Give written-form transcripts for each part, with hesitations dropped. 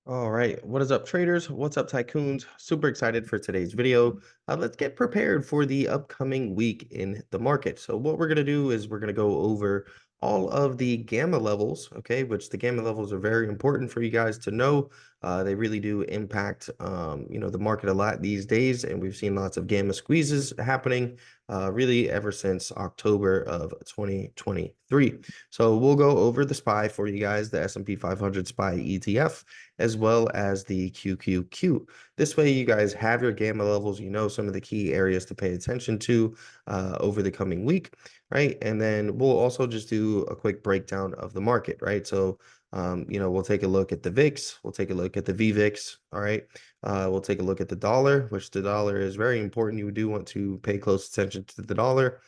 All right, what is up, traders? What's up, tycoons? Super excited for today's video. Let's get prepared for the upcoming week in the market. So what we're going to do is we're going to go over all of the gamma levels, okay, which the gamma levels are very important for you guys to know. They really do impact, the market a lot these days, and we've seen lots of gamma squeezes happening really ever since October of 2023. So we'll go over the SPY for you guys, the S&P 500 SPY ETF, as well as the QQQ. This way, you guys have your gamma levels. You know some of the key areas to pay attention to over the coming week, right? And then we'll also just do a quick breakdown of the market, right? So, we'll take a look at the VIX. We'll take a look at the VVIX, all right? We'll take a look at the dollar, which the dollar is very important. You do want to pay close attention to the dollar.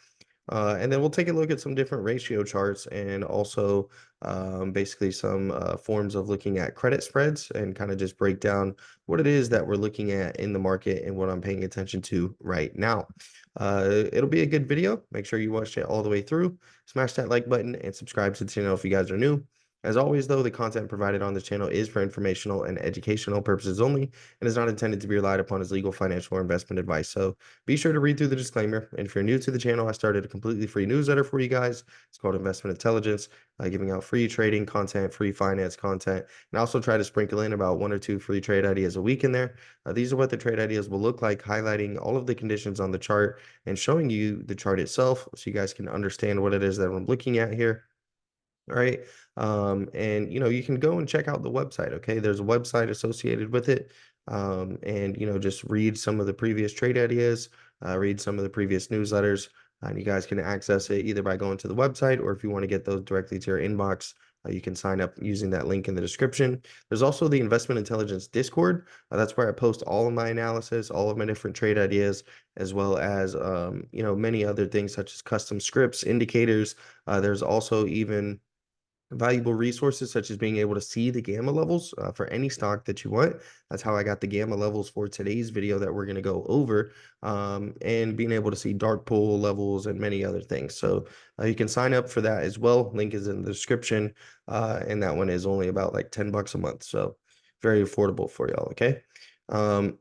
And then we'll take a look at some different ratio charts and also basically some forms of looking at credit spreads and kind of just break down what it is that we're looking at in the market and what I'm paying attention to right now. It'll be a good video. Make sure you watch it all the way through. Smash that like button and subscribe to the channel if you guys are new. As always, though, the content provided on this channel is for informational and educational purposes only and is not intended to be relied upon as legal, financial, or investment advice. So be sure to read through the disclaimer. And if you're new to the channel, I started a completely free newsletter for you guys. It's called Investment Intelligence, giving out free trading content, free finance content, and I also try to sprinkle in about 1 or 2 free trade ideas a week in there. These are what the trade ideas will look like, highlighting all of the conditions on the chart and showing you the chart itself so you guys can understand what it is that I'm looking at here. All right. And you can go and check out the website. Okay. There's a website associated with it. And just read some of the previous trade ideas, read some of the previous newsletters, and you guys can access it either by going to the website, or if you want to get those directly to your inbox, you can sign up using that link in the description. There's also the Investment Intelligence Discord. That's where I post all of my analysis, all of my different trade ideas, as well as many other things such as custom scripts, indicators. There's also even valuable resources such as being able to see the gamma levels for any stock that you want. That's how I got the gamma levels for today's video that we're going to go over, and being able to see dark pool levels and many other things. So you can sign up for that as well. Link is in the description, and that one is only about like $10 a month. So very affordable for y'all. Okay. Um,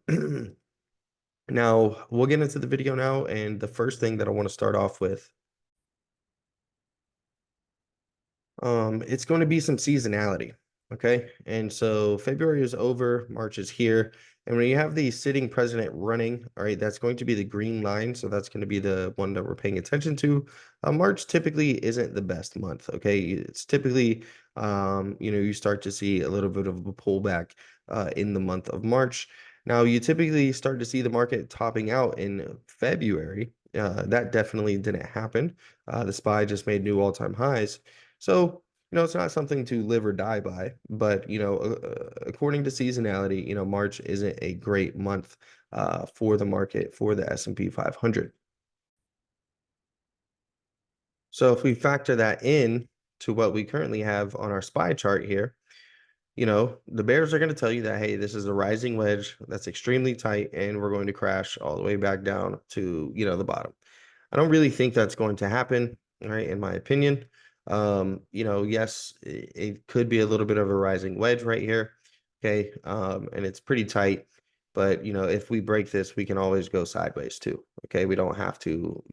Now we'll get into the video now. And the first thing that I want to start off with, it's going to be some seasonality. Okay. And so February is over, March is here. And when you have the sitting president running, all right, that's going to be the green line. So that's going to be the one that we're paying attention to. March typically isn't the best month. Okay. It's typically, you start to see a little bit of a pullback in the month of March. Now, you typically start to see the market topping out in February. That definitely didn't happen. The SPY just made new all-time highs. So, it's not something to live or die by, but, according to seasonality, March isn't a great month for the market for the S&P 500. So if we factor that in to what we currently have on our SPY chart here, the bears are going to tell you that, hey, this is a rising wedge that's extremely tight and we're going to crash all the way back down to, the bottom. I don't really think that's going to happen, right, in my opinion. Yes, it could be a little bit of a rising wedge right here, okay, and it's pretty tight. But, if we break this, we can always go sideways too, okay? We don't have to,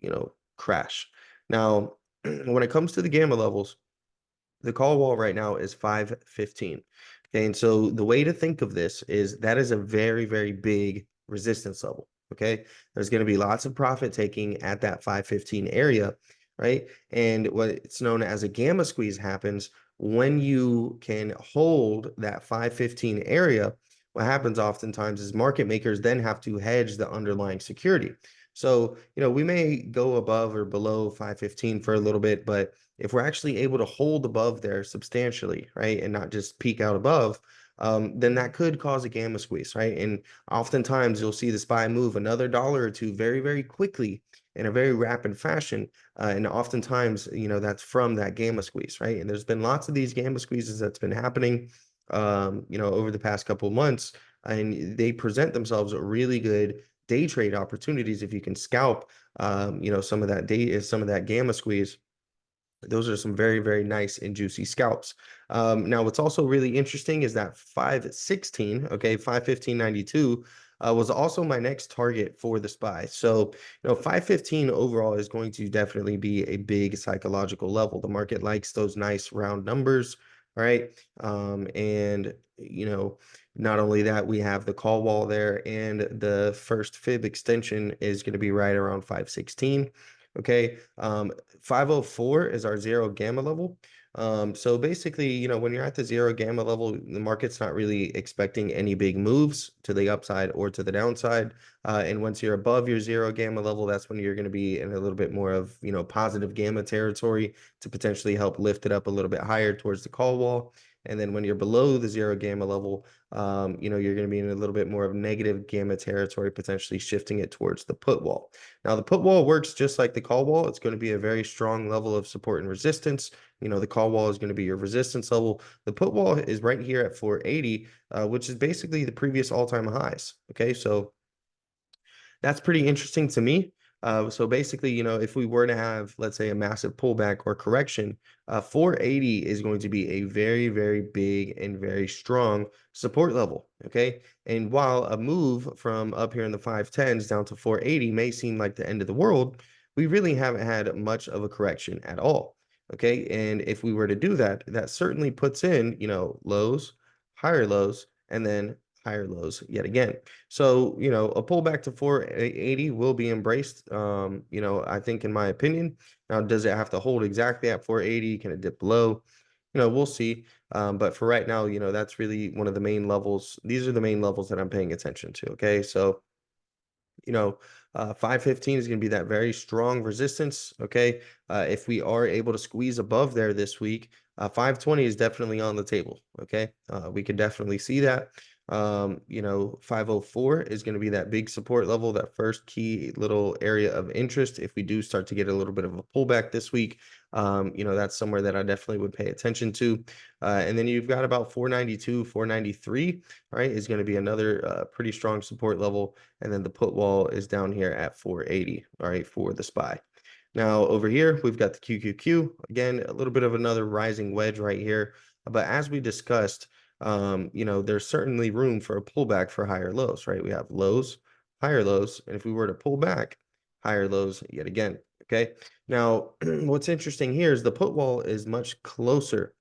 crash. Now, when it comes to the gamma levels, the call wall right now is 515. Okay, and so the way to think of this is that is a very, very big resistance level. Okay, there's going to be lots of profit taking at that 515 area, right? And what it's known as a gamma squeeze happens when you can hold that 515 area. What happens oftentimes is market makers then have to hedge the underlying security. So, we may go above or below 515 for a little bit, but if we're actually able to hold above there substantially, right, and not just peak out above, then that could cause a gamma squeeze, right? And oftentimes you'll see the SPY move another dollar or two very, very quickly in a very rapid fashion. And oftentimes, that's from that gamma squeeze, right? And there's been lots of these gamma squeezes that's been happening, over the past couple of months, and they present themselves really good day trade opportunities if you can scalp, some of that gamma squeeze. Those are some very, very nice and juicy scalps. Now, what's also really interesting is that 516, okay, 515.92 was also my next target for the SPY. So, 515 overall is going to definitely be a big psychological level. The market likes those nice round numbers, right? And, not only that, we have the call wall there, and the first fib extension is going to be right around 516. Okay. 504 is our zero gamma level. So basically, when you're at the zero gamma level, the market's not really expecting any big moves to the upside or to the downside. And once you're above your zero gamma level, that's when you're going to be in a little bit more of, positive gamma territory to potentially help lift it up a little bit higher towards the call wall. And then when you're below the zero gamma level, you're going to be in a little bit more of negative gamma territory, potentially shifting it towards the put wall. Now, the put wall works just like the call wall. It's going to be a very strong level of support and resistance. The call wall is going to be your resistance level. The put wall is right here at 480, which is basically the previous all-time highs. Okay, so that's pretty interesting to me. So basically, if we were to have, let's say, a massive pullback or correction, 480 is going to be a very, very big and very strong support level. Okay. And while a move from up here in the 510s down to 480 may seem like the end of the world, we really haven't had much of a correction at all. Okay. And if we were to do that, that certainly puts in, higher lows, and then higher lows yet again. So, a pullback to 480 will be embraced, I think, in my opinion. Now, does it have to hold exactly at 480? Can it dip below? We'll see. But for right now, that's really one of the main levels. These are the main levels that I'm paying attention to. Okay. So, 515 is going to be that very strong resistance. Okay. If we are able to squeeze above there this week, 520 is definitely on the table. Okay. We can definitely see that. 504 is going to be that big support level, that first key little area of interest. If we do start to get a little bit of a pullback this week, that's somewhere that I definitely would pay attention to. And then you've got about 492, 493, all right, is going to be another pretty strong support level. And then the put wall is down here at 480, all right, for the SPY. Now over here, we've got the QQQ. Again, a little bit of another rising wedge right here. But as we discussed, there's certainly room for a pullback for higher lows, right? We have lows, higher lows, and if we were to pull back, higher lows yet again, okay? Now, what's interesting here is the put wall is much closer.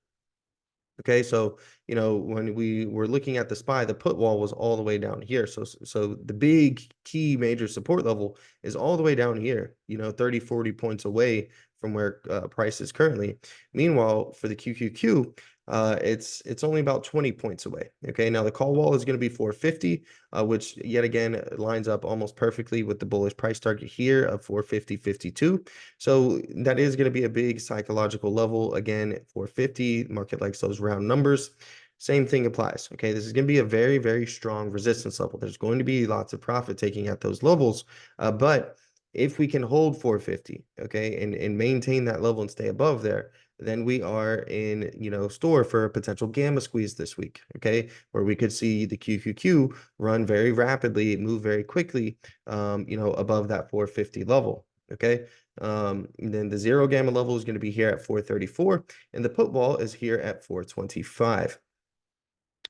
Okay, so when we were looking at the SPY, the put wall was all the way down here. So the big key major support level is all the way down here, 30, 40 points away from where price is currently. Meanwhile, for the QQQ, it's only about 20 points away. Okay, now the call wall is going to be 450, which yet again lines up almost perfectly with the bullish price target here of 450.52. So that is going to be a big psychological level. Again, 450, market likes those round numbers. Same thing applies. Okay, this is going to be a very, very strong resistance level. There's going to be lots of profit taking at those levels, but if we can hold 450, okay, and maintain that level and stay above there, then we are in, store for a potential gamma squeeze this week, okay, where we could see the QQQ run very rapidly, move very quickly, above that 450 level, okay. And then the zero gamma level is going to be here at 434, and the put wall is here at 425.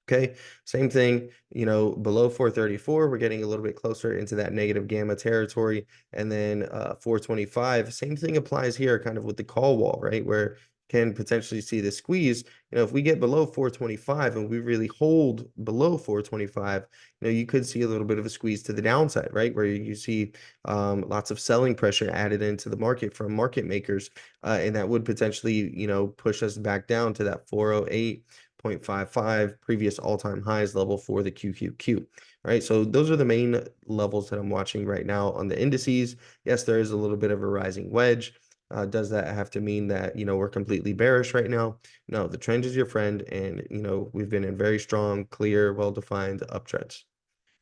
Okay, same thing, below 434, we're getting a little bit closer into that negative gamma territory. And then 425, same thing applies here kind of with the call wall, right? Where can potentially see the squeeze. If we get below 425 and we really hold below 425, you could see a little bit of a squeeze to the downside, right? Where you see lots of selling pressure added into the market from market makers. And that would potentially, push us back down to that 408.55 previous all-time highs level for the QQQ. All right, so those are the main levels that I'm watching right now on the indices. Yes, there is a little bit of a rising wedge. Does that have to mean that, we're completely bearish right now? No, the trend is your friend, and, we've been in very strong, clear, well-defined uptrends.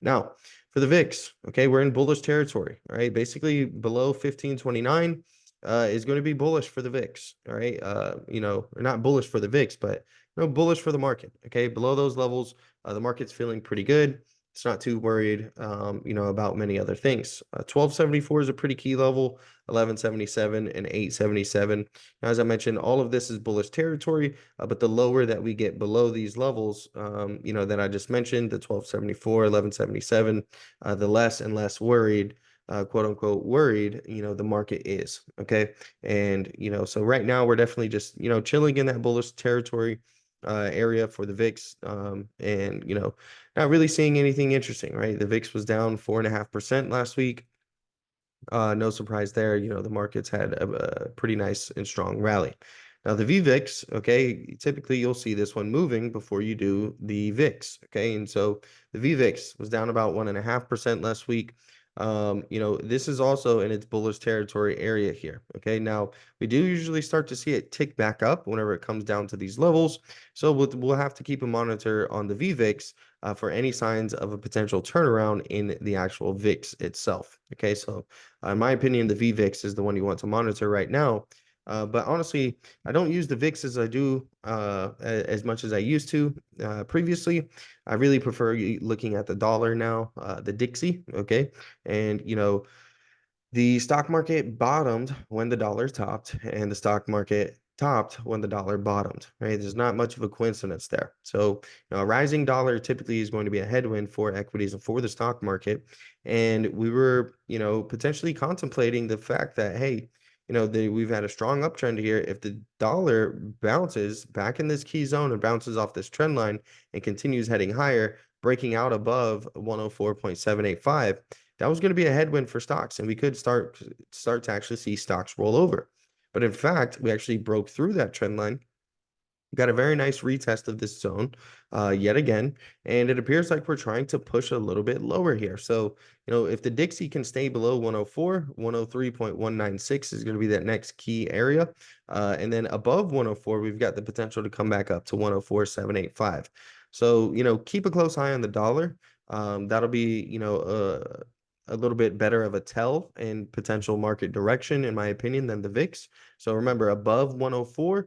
Now, for the VIX, okay, we're in bullish territory, all right? Basically, below 1529 is going to be bullish for the VIX, all right? Or not bullish for the VIX, but bullish for the market, okay? Below those levels, the market's feeling pretty good. it's not too worried, about many other things. 1274 is a pretty key level, 1177 and 877. Now, as I mentioned, all of this is bullish territory, but the lower that we get below these levels, that I just mentioned, the 1274, 1177, the less and less worried, quote unquote worried, the market is. Okay. And, so right now we're definitely just, chilling in that bullish territory area for the VIX. And, not really seeing anything interesting, right? The VIX was down 4.5% last week. No surprise there. The markets had a pretty nice and strong rally. Now the VVIX, okay, typically you'll see this one moving before you do the VIX, okay, and so the VVIX was down about 1.5% last week. This is also in its bullish territory area here. Okay, now we do usually start to see it tick back up whenever it comes down to these levels. So we'll have to keep a monitor on the VVIX for any signs of a potential turnaround in the actual VIX itself. Okay, so in my opinion, the VVIX is the one you want to monitor right now. But honestly, I don't use the VIX as I do as much as I used to previously. I really prefer looking at the dollar now, the Dixie. Okay, and the stock market bottomed when the dollar topped, and the stock market topped when the dollar bottomed, right? There's not much of a coincidence there. So, a rising dollar typically is going to be a headwind for equities and for the stock market. And we were, potentially contemplating the fact that, hey, we've had a strong uptrend here. If the dollar bounces back in this key zone and bounces off this trend line and continues heading higher, breaking out above 104.785, that was going to be a headwind for stocks, and we could start to actually see stocks roll over. But in fact, we actually broke through that trend line, got a very nice retest of this zone yet again, and it appears like we're trying to push a little bit lower here. So, if the Dixie can stay below 104, 103.196 is going to be that next key area. And then above 104, we've got the potential to come back up to 104.785. So, keep a close eye on the dollar. That'll be, a little bit better of a tell in potential market direction, in my opinion, than the VIX. So remember, above 104,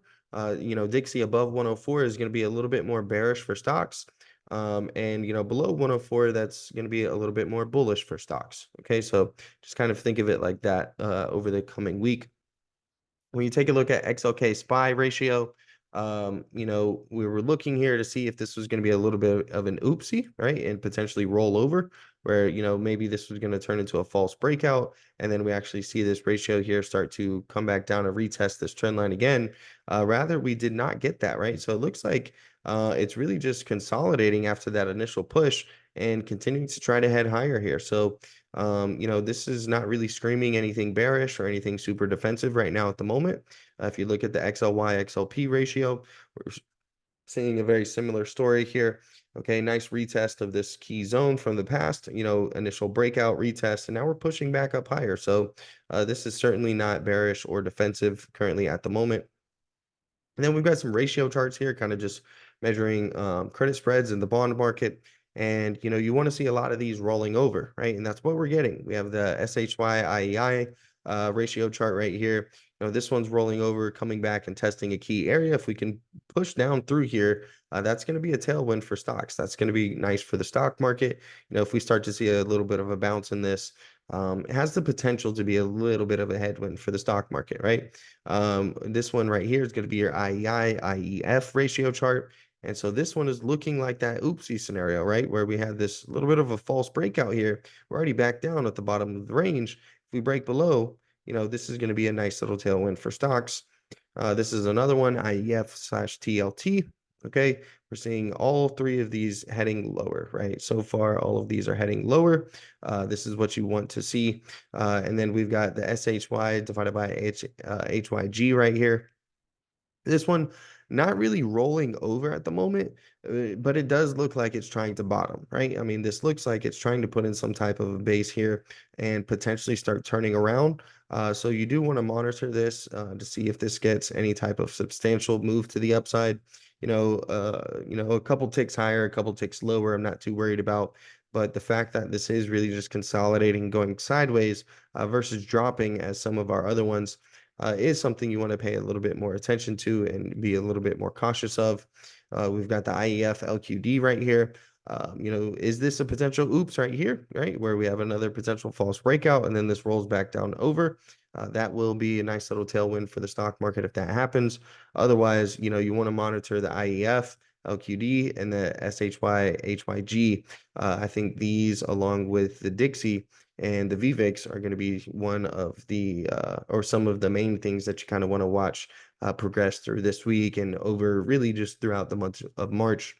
Dixie above 104 is going to be a little bit more bearish for stocks. And below 104, that's going to be a little bit more bullish for stocks. Okay, so just kind of think of it like that over the coming week. When you take a look at XLK SPY ratio, we were looking here to see if this was going to be a little bit of an oopsie, right? And potentially roll over where, maybe this was going to turn into a false breakout. And then we actually see this ratio here start to come back down and retest this trend line again. Rather, we did not get that, right? So it looks like it's really just consolidating after that initial push and continuing to try to head higher here. So, this is not really screaming anything bearish or anything super defensive right now at the moment. If you look at the XLY XLP ratio, we're seeing a very similar story here. Okay, nice retest of this key zone from the past, initial breakout retest, and now we're pushing back up higher. So this is certainly not bearish or defensive currently at the moment. And then we've got some ratio charts here, kind of just measuring credit spreads in the bond market. And, you want to see a lot of these rolling over, right? And that's what we're getting. We have the SHY IEI ratio chart right here. This one's rolling over, coming back and testing a key area. If we can push down through here, that's going to be a tailwind for stocks. That's going to be nice for the stock market. If we start to see a little bit of a bounce in this, it has the potential to be a little bit of a headwind for the stock market, right? This one right here is going to be your IEI, IEF ratio chart. And so this one is looking like that oopsie scenario, right? Where we had this little bit of a false breakout here. We're already back down at the bottom of the range. If we break below, this is going to be a nice little tailwind for stocks. This is another one, IEF/TLT. Okay, we're seeing all three of these heading lower, right? So far, all of these are heading lower. This is what you want to see. And then we've got the SHY divided by HYG right here. This one, not really rolling over at the moment, but it does look like it's trying to bottom, right? I mean, this looks like it's trying to put in some type of a base here and potentially start turning around. So you do want to monitor this to see if this gets any type of substantial move to the upside. A couple ticks higher, a couple ticks lower, I'm not too worried about. But the fact that this is really just consolidating, going sideways versus dropping as some of our other ones is something you want to pay a little bit more attention to and be a little bit more cautious of. We've got the IEF LQD right here. Is this a potential oops right here, right? Where we have another potential false breakout and then this rolls back down over. That will be a nice little tailwind for the stock market if that happens. Otherwise, you want to monitor the IEF, LQD, and the SHY, HYG. I think these, along with the Dixie and the VVIX, are going to be one of the or some of the main things that you kind of want to watch progress through this week and over really just throughout the month of March,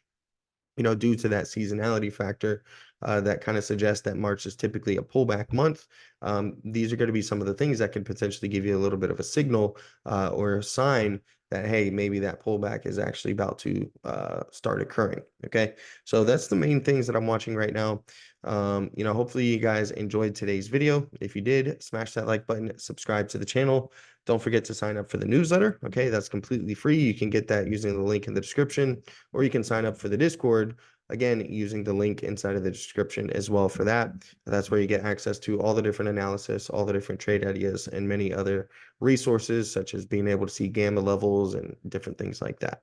due to that seasonality factor that kind of suggests that March is typically a pullback month. These are going to be some of the things that can potentially give you a little bit of a signal or a sign that, hey, maybe that pullback is actually about to start occurring. Okay. So that's the main things that I'm watching right now. Hopefully you guys enjoyed today's video. If you did, smash that like button, subscribe to the channel. Don't forget to sign up for the newsletter. Okay. That's completely free. You can get that using the link in the description, or you can sign up for the Discord, again, using the link inside of the description as well for that. That's where you get access to all the different analysis, all the different trade ideas, and many other resources, such as being able to see gamma levels and different things like that.